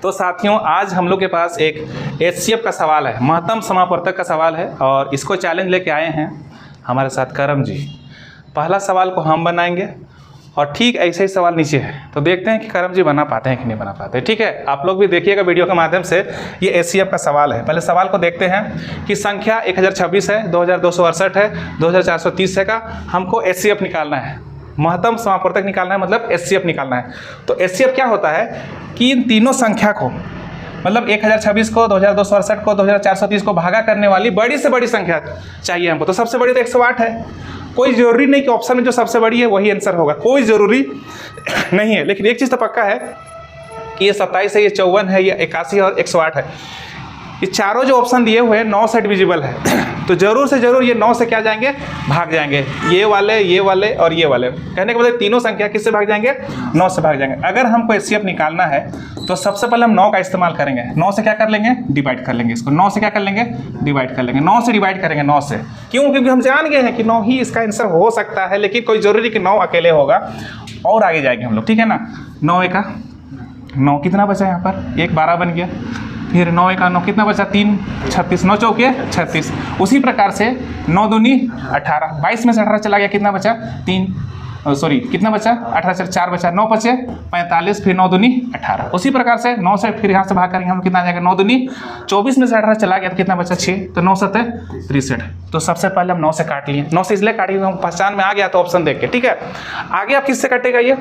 तो साथियों आज हम लोग के पास एक HCF का सवाल है, महत्तम समापवर्तक का सवाल है और इसको चैलेंज लेके आए हैं हमारे साथ करम जी। पहला सवाल को हम बनाएंगे और ठीक ऐसे ही सवाल नीचे है, तो देखते हैं कि करम जी बना पाते हैं कि नहीं बना पाते। ठीक है, आप लोग भी देखिएगा वीडियो के माध्यम से। ये HCF का सवाल है। पहले सवाल को देखते हैं कि संख्या 1026 है, 2268 है, 2430 है का हमको HCF निकालना है, महत्तम समापवर्तक निकालना है, मतलब HCF निकालना है। तो HCF क्या होता है कि इन तीनों संख्या को, मतलब 1026 को, 2268 को, 2430 को भागा करने वाली बड़ी से बड़ी संख्या चाहिए हमको। तो सबसे बड़ी तो 108 है। कोई ज़रूरी नहीं कि ऑप्शन में जो सबसे बड़ी है वही आंसर होगा, कोई ज़रूरी नहीं है। लेकिन एक चीज़ तो पक्का है कि ये 27 है, ये 54 है, ये 81 है और 108 है। ये चारों जो ऑप्शन दिए हुए हैं 9 से डिविजिबल है तो ज़रूर से ज़रूर ये 9 से क्या जाएंगे, भाग जाएंगे। ये वाले और ये वाले, कहने का मतलब तीनों संख्या किससे भाग जाएंगे, 9 से भाग जाएंगे। अगर हमको HCF निकालना है तो सबसे पहले हम 9 का इस्तेमाल करेंगे। 9 से क्या कर लेंगे, डिवाइड कर लेंगे इसको। 9 से क्या कर लेंगे, डिवाइड कर लेंगे। 9 से डिवाइड करेंगे 9 से। क्यों? क्योंकि हम जान गए हैं कि 9 ही इसका आंसर हो सकता है, लेकिन कोई ज़रूरी कि 9 अकेले होगा। और आगे जाएंगे हम लोग, ठीक है ना। 9 का 9 कितना बचा यहाँ पर, 1 12 बन गया। फिर 9 का 9 कितना बचा, 3 36, 9 चौके 36। उसी प्रकार से 9 दूनी 18, 22 में से 18 चला गया, कितना बचा, 3 सॉरी कितना बचा, 18 से 4 बचा, 9 बचे 45, फिर 9 दूनी 18। उसी प्रकार से 9 से फिर यहाँ से भाग करेंगे हम, कितना आ जाएगा, 9 दूनी 24 में से 18 चला गया तो कितना बचा, 6। तो 9 7 63। तो सबसे पहले हम 9 से काट लिए। 9 से इसलिए काटिए हम पहचान में आ गया तो ऑप्शन देख के, ठीक है। आगे आप किससे कटेगा, ये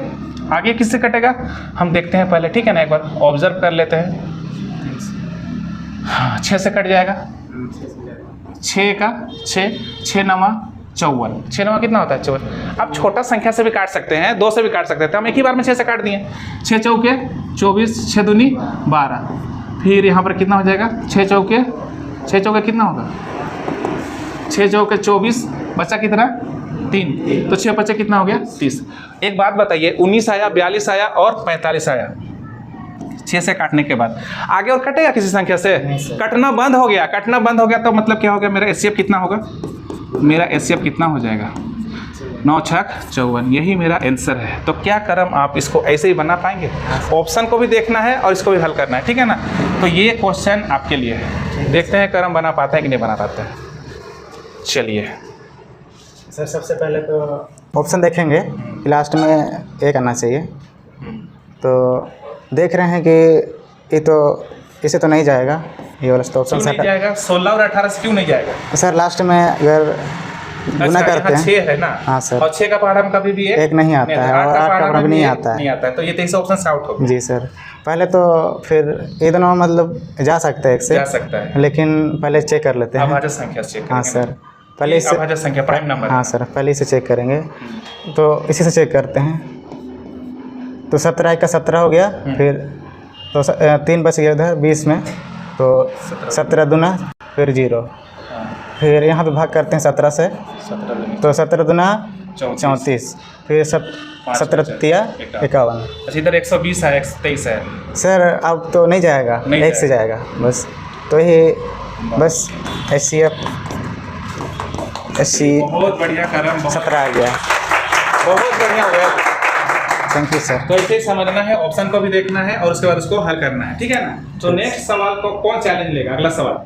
आगे किससे कटेगा हम देखते हैं पहले, ठीक है ना। एक बार ऑब्जर्व कर लेते हैं। हाँ 6 से कट जाएगा, 6 का 6 9 54, 6 9 कितना होता है, 54। अब छोटा संख्या से भी काट सकते हैं, 2 से भी काट सकते हैं। तो हम एक ही बार में 6 से काट दिए। 6 चौके 24, 6 दूनी 12। फिर यहाँ पर कितना हो जाएगा, 6 चौके कितना होगा, 6 चौके 24, बचा कितना, 3। तो 6 बचे कितना हो गया, 30। एक बात बताइए, 19 आया, 42 आया और 45 आया 6 से काटने के बाद। आगे और कटेगा किसी संख्या से, कटना बंद हो गया। कटना बंद हो गया तो मतलब क्या हो गया, मेरा HCF कितना होगा, मेरा HCF कितना हो जाएगा, 9 6 54। यही मेरा आंसर है। तो क्या करम आप इसको ऐसे ही बना पाएंगे, ऑप्शन को भी देखना है और इसको भी हल करना है, ठीक है ना। तो ये क्वेश्चन आपके लिए है, देखते हैं करम बना पाता है कि नहीं बना पाता है। चलिए सर, सबसे पहले तो ऑप्शन देखेंगे कि लास्ट में एक आना चाहिए। तो देख रहे हैं कि ये तो इसे तो नहीं जाएगा, ये वाला तो ऑप्शन नहीं जाएगा। 16 और 18 से क्यों नहीं जाएगा, सर लास्ट में अगर गुना करते हैं 6 है ना। हाँ सर, और 6 का पहाड़ कभी भी एक नहीं आता है और 8 का पहाड़ भी नहीं आता है। तो ये 23 ऑप्शन आउट हो गया। जी सर, पहले तो फिर ये दोनों मतलब जा सकता है, एक से जा सकता है, लेकिन पहले चेक कर लेते हैं अभाज्य संख्या चेक करेंगे। हाँ सर, पहले इसे अभाज्य संख्या प्राइम नंबर। हाँ सर, पहले इसे चेक करेंगे। तो इसी से चेक करते हैं। तो 17 का 17 हो गया, फिर तो 3 बच गया उधर 20 में, तो 17 दूना फिर 0। फिर यहाँ पे भाग करते हैं 17 से, तो 17 दूना 34, फिर 17 तिया 51। अच्छा, इधर 120 है, 123 है सर। अब तो नहीं जाएगा, एक से जाएगा बस। तो ये बस HCF बहुत बढ़िया करम, 17 आ गया। बहुत बढ़िया हो गया। Thank you sir. तो ऐसे ही समझना है, ऑप्शन को भी देखना है और उसके बाद उसको हल करना है, ठीक है ना। तो नेक्स्ट सवाल को कौन चैलेंज लेगा, अगला सवाल।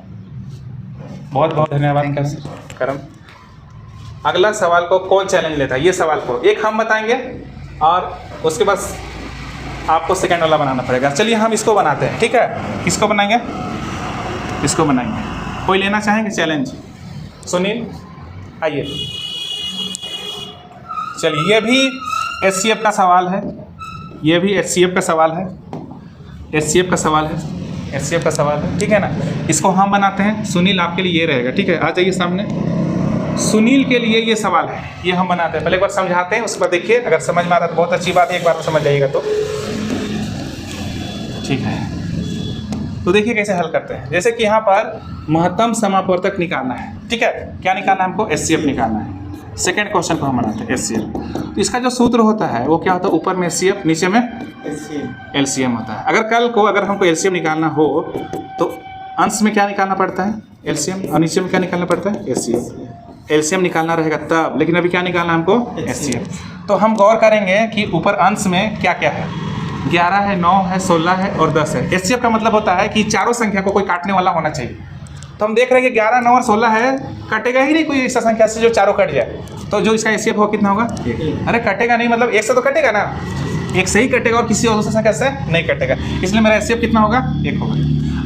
बहुत बहुत धन्यवाद करम। अगला सवाल को कौन चैलेंज लेता है, ये सवाल को एक हम बताएंगे और उसके बाद आपको सेकंड वाला बनाना पड़ेगा। चलिए हम इसको बनाते हैं, ठीक है। किसको बनाएंगे, इसको बनाएंगे। कोई लेना चाहेंगे चैलेंज, सुनील आइए। चलिए, ये भी HCF का सवाल है, ये भी HCF का सवाल है, HCF का सवाल है, HCF का सवाल है, ठीक है ना। इसको हम बनाते हैं। सुनील आपके लिए ये रहेगा, ठीक है। आ जाइए सामने। सुनील के लिए ये सवाल है, ये हम बनाते हैं। पहले एक बार समझाते हैं, उसके बाद देखिए अगर समझ में आता है तो बहुत अच्छी बात है, एक बार में समझ जाइएगा तो ठीक है। तो देखिए कैसे हल करते हैं। जैसे कि यहाँ पर महत्तम समापवर्तक निकालना है, ठीक है। क्या निकालना है हमको, HCF निकालना है। सेकेंड क्वेश्चन को हम बनाते हैं HCF। तो इसका जो सूत्र होता है वो क्या होता है, ऊपर में HCF, नीचे में LCM होता है। अगर कल को अगर हमको LCM निकालना हो तो अंश में क्या निकालना पड़ता है, LCM, और नीचे में क्या निकालना पड़ता है, HCF। LCM निकालना रहेगा तब, लेकिन अभी क्या निकालना है हमको, HCF। तो हम गौर करेंगे कि ऊपर अंश में क्या क्या है। 11 है, 9 है, 16 है और 10 है। एचसीएफ का मतलब होता है कि चारों संख्या को कोई काटने वाला होना चाहिए। तो हम देख रहे हैं कि 11, 9 और 16 है, कटेगा ही नहीं कोई ऐसा संख्या से जो चारों कट जाए। तो जो इसका एचसीएफ होगा कितना होगा? अरे कटेगा नहीं, मतलब एक से तो कटेगा ना, एक से ही कटेगा और किसी और दूसरी संख्या से नहीं कटेगा, इसलिए मेरा एचसीएफ कितना होगा? 1 होगा।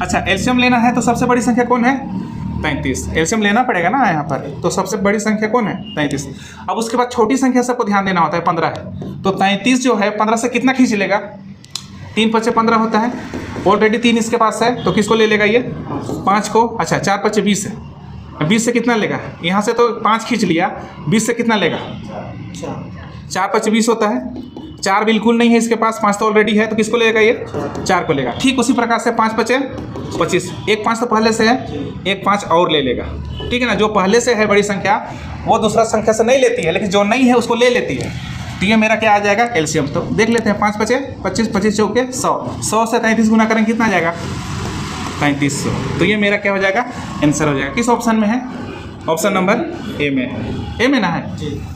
अच्छा, एलसीएम लेना है तो सबसे बड़ी संख्या कौन है? 33। एलसीएम लेना पड़ेगा ना यहाँ पर, तो सबसे बड़ी संख्या कौन है? 33। अब उसके बाद छोटी संख्या सबको ध्यान देना होता है, 15 है, तो 33 जो है 15 से कितना खींच लेगा? 3 × 5 = 15 होता है, ऑलरेडी 3 इसके पास है, तो किसको ले लेगा ये? 5 को। अच्छा, 4 × 5 = 20 है, 20 से कितना लेगा? यहाँ से तो 5 खींच लिया, 20 से कितना लेगा? 4 × 5 = 20 होता है। 4 बिल्कुल नहीं है इसके पास, 5 तो ऑलरेडी है, तो किसको लेगा ये? 4 को लेगा। ठीक उसी प्रकार से 5 × 5 = 25, एक 5 तो पहले से है, एक 5 और ले लेगा, ठीक है ना। जो पहले से है बड़ी संख्या वो दूसरा संख्या से नहीं लेती है, लेकिन जो नहीं है उसको ले लेती है। तो ये मेरा क्या आ जाएगा? एलसीएम। तो देख लेते हैं, 5 × 5 = 25, 25 × 4 = 100, 100 से 33 गुना करेंगे कितना आ जाएगा? 3300। तो ये मेरा क्या हो जाएगा? आंसर हो जाएगा। किस ऑप्शन में है? ऑप्शन नंबर ए में है। ए में ना है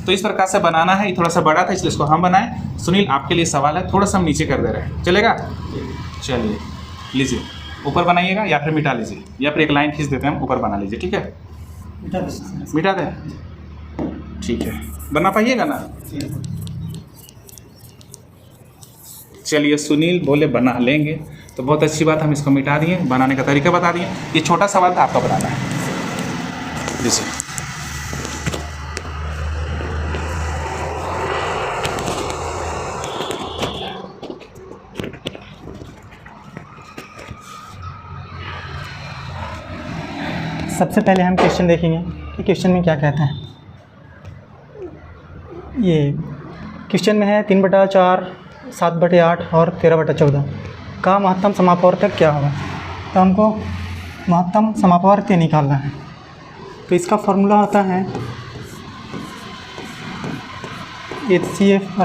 तो इस प्रकार से बनाना है। ये थोड़ा सा बड़ा था इसलिए इसको हम बनाए। सुनील, आपके लिए सवाल है, थोड़ा सा हम नीचे कर दे रहे हैं, चलेगा? चलिए, लीजिए, ऊपर बनाइएगा या फिर मिटा लीजिए, या फिर एक लाइन खींच देते हैं हम, ऊपर बना लीजिए, ठीक है? मिटा दें? ठीक है, बना पाइएगा ना? चलिए, सुनील बोले बना लेंगे, तो बहुत अच्छी बात, हम इसको मिटा दिए, बनाने का तरीका बता दिए। ये छोटा सवाल था, आपका बनाना है। लीजिए, सबसे पहले हम क्वेश्चन देखेंगे कि क्वेश्चन में क्या कहता है। ये क्वेश्चन में है 3/4, 7/8 और 13/14 का महत्तम समापवर्तक क्या होगा। तो हमको महत्तम समापवर्तक निकालना है। तो इसका फॉर्मूला होता है HCF =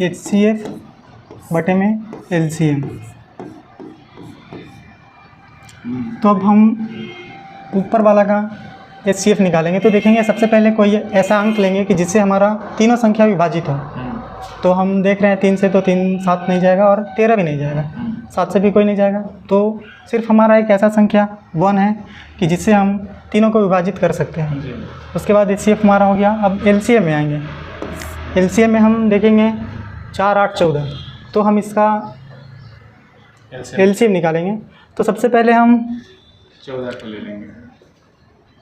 HCF/LCM। तो अब हम ऊपर वाला का HCF निकालेंगे। तो देखेंगे सबसे पहले कोई ऐसा अंक लेंगे कि जिससे हमारा तीनों संख्या विभाजित हो। तो हम देख रहे हैं 3 से तो 3 7 नहीं जाएगा और 13 भी नहीं जाएगा, 7 से भी कोई नहीं जाएगा। तो सिर्फ हमारा एक ऐसा संख्या 1 है कि जिससे हम तीनों को विभाजित कर सकते हैं। उसके बाद HCF हमारा हो गया। अब LCM में आएंगे। LCM में हम देखेंगे 4, 8, 14। तो हम इसका LCM निकालेंगे। तो सबसे पहले हम 14 को ले लेंगे,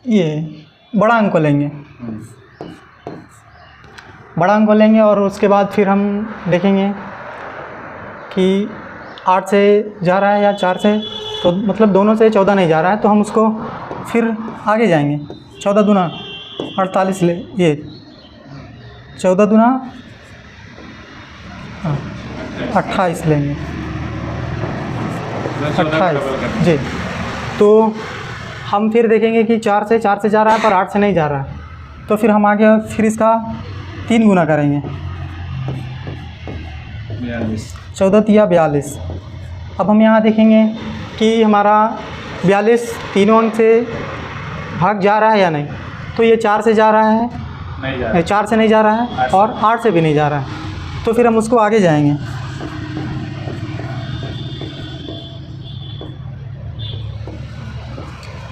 ये बड़ा अंक को लेंगे, बड़ा अंक को लेंगे। और उसके बाद फिर हम देखेंगे कि 8 से जा रहा है या 4 से, तो मतलब दोनों से 14 नहीं जा रहा है, तो हम उसको फिर आगे जाएंगे। 14 दूना 48 ले, ये 14 दूना 28 लेंगे, 28 जी। तो हम फिर देखेंगे कि 4 से जा रहा है पर 8 से नहीं जा रहा है, तो फिर हम आगे फिर इसका 3 गुना करेंगे, 14 × 42। अब हम यहाँ देखेंगे कि हमारा 42 तीनों अंक से भाग जा रहा है या नहीं। तो ये 4 से जा रहा है, नहीं जा रहा है, 4 से नहीं जा रहा है और 8 से भी नहीं जा रहा है, तो फिर हम उसको आगे जाएंगे।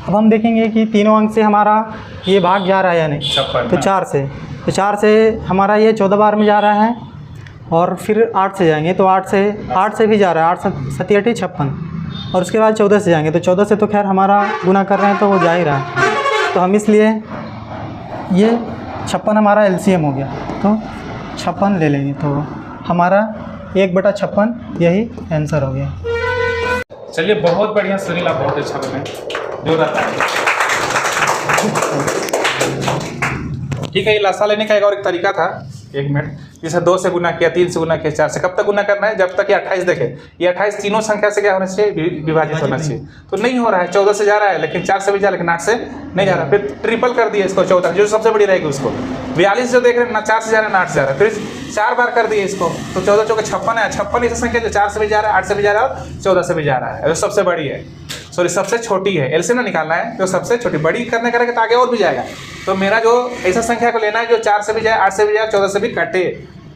अब हम देखेंगे कि तीनों अंक से हमारा ये भाग जा रहा है या नहीं। तो 4 से, तो 4 से हमारा ये 14 बार में जा रहा है और फिर 8 से जाएंगे, तो 8 से भी जा रहा है, 8 7 8 56। और उसके बाद 14 से जाएंगे, तो 14 से तो खैर हमारा गुना कर रहे हैं तो वो जा ही रहा है, तो हम इसलिए ये 56 हमारा LCM हो गया, तो 56 ले लेंगे। तो हमारा 1/56 यही आंसर हो गया। चलिए, बहुत बढ़िया सुनील, आप बहुत अच्छा बने, जो रहता है। ठीक है, ये लासा लेने का एक और एक तरीका था, 1 मिनट। जैसे 2 से गुना किया, 3 से गुना किया, 4 से, कब तक गुना करना है? जब तक ये 28 देखे। ये 28 तीनों संख्या से क्या होना चाहिए? विभाजित होना चाहिए। तो नहीं हो रहा है, 14 से जा रहा है, लेकिन 4 से भी जा रहा है, लेकिन 8 से नहीं जा रहा। फिर ट्रिपल कर दिए इसको, 14 जो सबसे बड़ी रहेगी उसको। 42 जो देख रहे हैं ना, 4 से जा रहा है ना 8 से जा रहा है, फिर 4 बार कर दिए इसको, तो 14 × 4 = 56 है। 56 ऐसी संख्या जो 4 से भी जा रहा है, 8 से भी जा रहा है और 14 से भी जा रहा है। जो सबसे बड़ी है, सॉरी सबसे छोटी है, एलसीएम ना निकालना है, जो सबसे छोटी। बड़ी करने करेंगे तो आगे और भी जाएगा। तो मेरा जो ऐसा संख्या को लेना है जो 4 से भी जाए, 8 से भी जाए, 14 से भी कटे,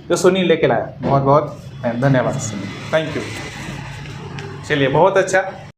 जो सुनील लेके लाया। बहुत बहुत धन्यवाद सुनील, थैंक यू। चलिए बहुत अच्छा।